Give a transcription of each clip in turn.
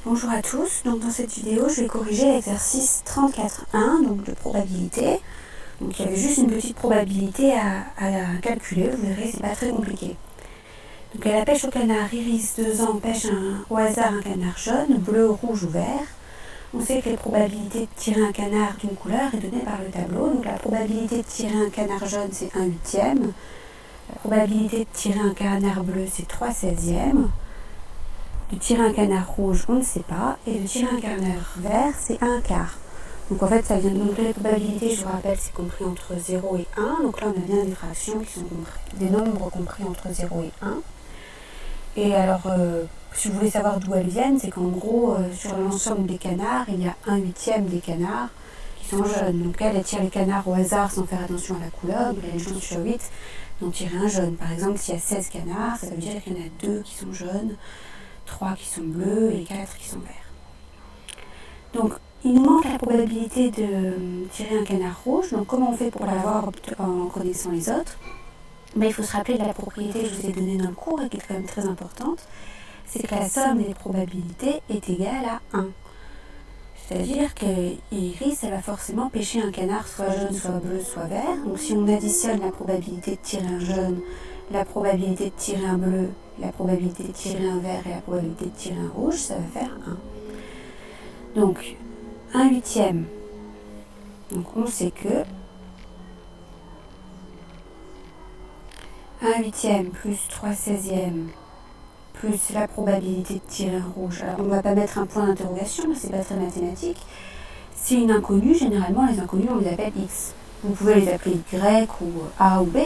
Bonjour à tous, donc dans cette vidéo je vais corriger l'exercice 34.1 donc de probabilité. Donc il y avait juste une petite probabilité à calculer, vous verrez c'est pas très compliqué. Donc à la pêche au canard, Iris 2 ans pêche au hasard un canard jaune, bleu, rouge ou vert. On sait que les probabilités de tirer un canard d'une couleur est donnée par le tableau. Donc la probabilité de tirer un canard jaune c'est 1/8. La probabilité de tirer un canard bleu c'est 3/16. De tirer un canard rouge, on ne sait pas. Et de tirer un canard vert, c'est 1/4. Donc en fait, ça vient de donc les probabilités, je vous rappelle, c'est compris entre 0 et 1. Donc là, on a bien des fractions qui sont des nombres compris entre 0 et 1. Et alors, si vous voulez savoir d'où elles viennent, c'est qu'en gros, sur l'ensemble des canards, il y a 1/8 des canards qui sont jeunes. Donc elle tire les canards au hasard sans faire attention à la couleur. Donc il y a une chance sur 8 d'en tirer un jaune. Par exemple, s'il y a 16 canards, ça veut dire qu'il y en a 2 qui sont jaunes, 3 qui sont bleus et 4 qui sont verts. Donc, il nous manque la probabilité de tirer un canard rouge. Donc, comment on fait pour l'avoir en connaissant les autres? Il faut se rappeler de la propriété que je vous ai donnée dans le cours et qui est quand même très importante. C'est que la somme des probabilités est égale à 1. C'est-à-dire que Iris, elle va forcément pêcher un canard soit jaune, soit bleu, soit vert. Donc, si on additionne la probabilité de tirer un jaune, la probabilité de tirer un bleu, la probabilité de tirer un vert et la probabilité de tirer un rouge, ça va faire 1. Donc, 1/8. Donc, on sait que 1/8 plus 3/16 plus la probabilité de tirer un rouge. Alors, on ne va pas mettre un point d'interrogation, c'est pas très mathématique. C'est une inconnue, généralement, les inconnues, on les appelle X. Vous pouvez les appeler Y ou A ou B.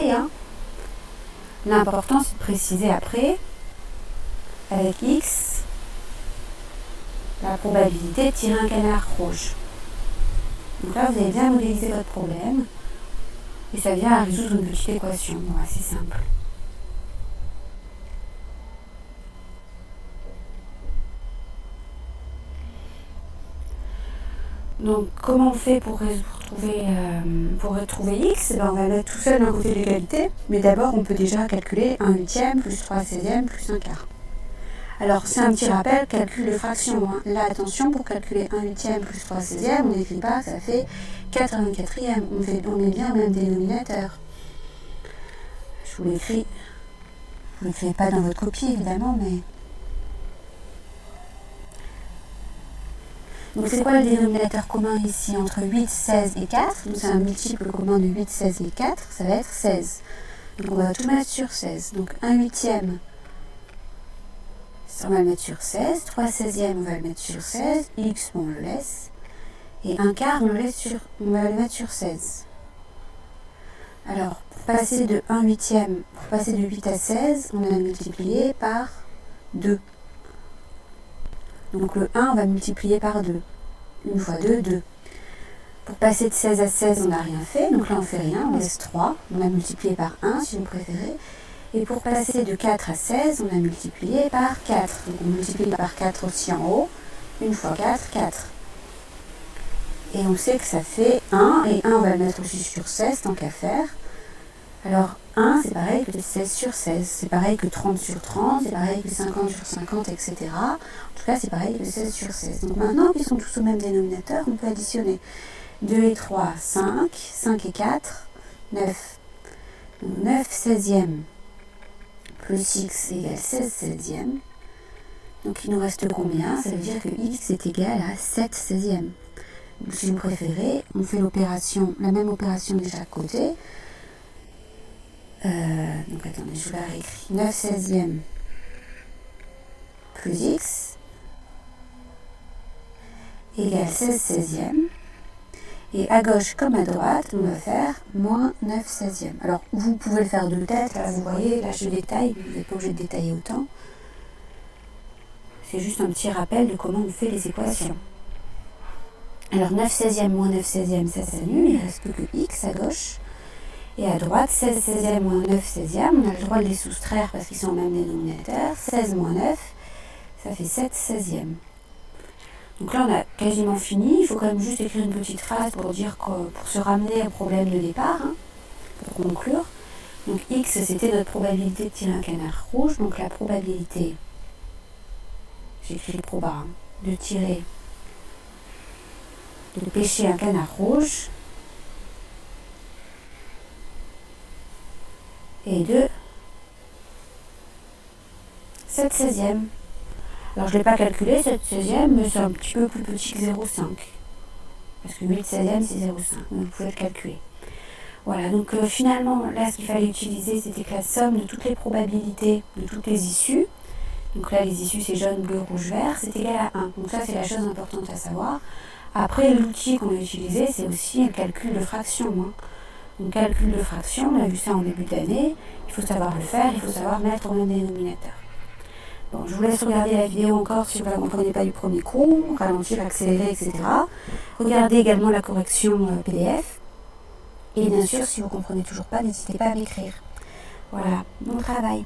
L'important, c'est de préciser après, avec X, la probabilité de tirer un canard rouge. Donc là, vous avez bien modélisé votre problème. Et ça vient à résoudre une petite équation. Bon, assez simple. Donc, comment on fait pour retrouver X? On va mettre tout seul d'un côté de l'égalité. Mais d'abord, on peut déjà calculer 1/8 plus 3/16 plus 1/4. Alors, c'est un petit rappel, calcul de fraction. Là, attention, pour calculer 1/8 plus 3/16, on n'écrit pas que ça fait 4/24. On met bien au même dénominateur. Je vous l'écris. Vous ne l'écrivez pas dans votre copie, évidemment, mais... Donc, c'est quoi le dénominateur commun ici entre 8, 16 et 4? Donc, c'est un multiple commun de 8, 16 et 4. Ça va être 16. Donc, on va tout mettre sur 16. Donc, 1/8... on va le mettre sur 16, 3/16, on va le mettre sur 16, X, on le laisse, et 1/4, on va le mettre sur 16. Alors, pour passer de 1/8, pour passer de 8 à 16, on a multiplié par 2. Donc le 1, on va multiplier par 2. 1 fois 2, 2. Pour passer de 16 à 16, on n'a rien fait, donc là on ne fait rien, on laisse 3. On a multiplié par 1, si vous préférez. Et pour passer de 4 à 16, on a multiplié par 4. Donc on multiplie par 4 aussi en haut. 1 fois 4, 4. Et on sait que ça fait 1. Et 1, on va le mettre aussi sur 16, tant qu'à faire. Alors 1, c'est pareil que 16 sur 16. C'est pareil que 30 sur 30. C'est pareil que 50 sur 50, etc. En tout cas, c'est pareil que 16 sur 16. Donc maintenant qu'ils sont tous au même dénominateur, on peut additionner. 2 et 3, 5. 5 et 4, 9. Donc 9/16 plus X égale 16/16. Donc il nous reste combien? Ça veut dire que X est égal à 7/16. Donc si vous préférez, on fait la même opération de chaque côté. Donc attendez, je vous la réécris. 9/16 plus X égale 16/16. Et à gauche comme à droite, on va faire moins 9/16. Alors, vous pouvez le faire de tête. Là, vous voyez, là, je détaille. Vous n'êtes pas obligé de détailler autant. C'est juste un petit rappel de comment on fait les équations. Alors, 9/16 moins 9/16, ça s'annule. Il ne reste plus que X à gauche. Et à droite, 16/16 moins 9/16. On a le droit de les soustraire parce qu'ils sont au même dénominateur. 16 moins 9, ça fait 7/16. Donc là, on a quasiment fini. Il faut quand même juste écrire une petite phrase pour se ramener au problème de départ, pour conclure. Donc X, c'était notre probabilité de tirer un canard rouge. Donc la probabilité, j'écris le proba, de pêcher un canard rouge et de 7/16e. Alors je ne l'ai pas calculé, 7/16e, mais c'est un petit peu plus petit que 0,5. Parce que 8/16e c'est 0,5, donc vous pouvez le calculer. Voilà, donc finalement, là ce qu'il fallait utiliser, c'était que la somme de toutes les probabilités, de toutes les issues, donc là les issues c'est jaune, bleu, rouge, vert, c'est égal à 1. Donc ça c'est la chose importante à savoir. Après l'outil qu'on a utilisé, c'est aussi un calcul de fraction. Donc calcul de fraction, on a vu ça en début d'année, il faut savoir le faire, il faut savoir mettre au même dénominateur. Bon, je vous laisse regarder la vidéo encore si vous ne la comprenez pas du premier coup, ralentir, accélérer, etc. Regardez également la correction PDF. Et bien sûr, si vous ne comprenez toujours pas, n'hésitez pas à m'écrire. Voilà, bon travail.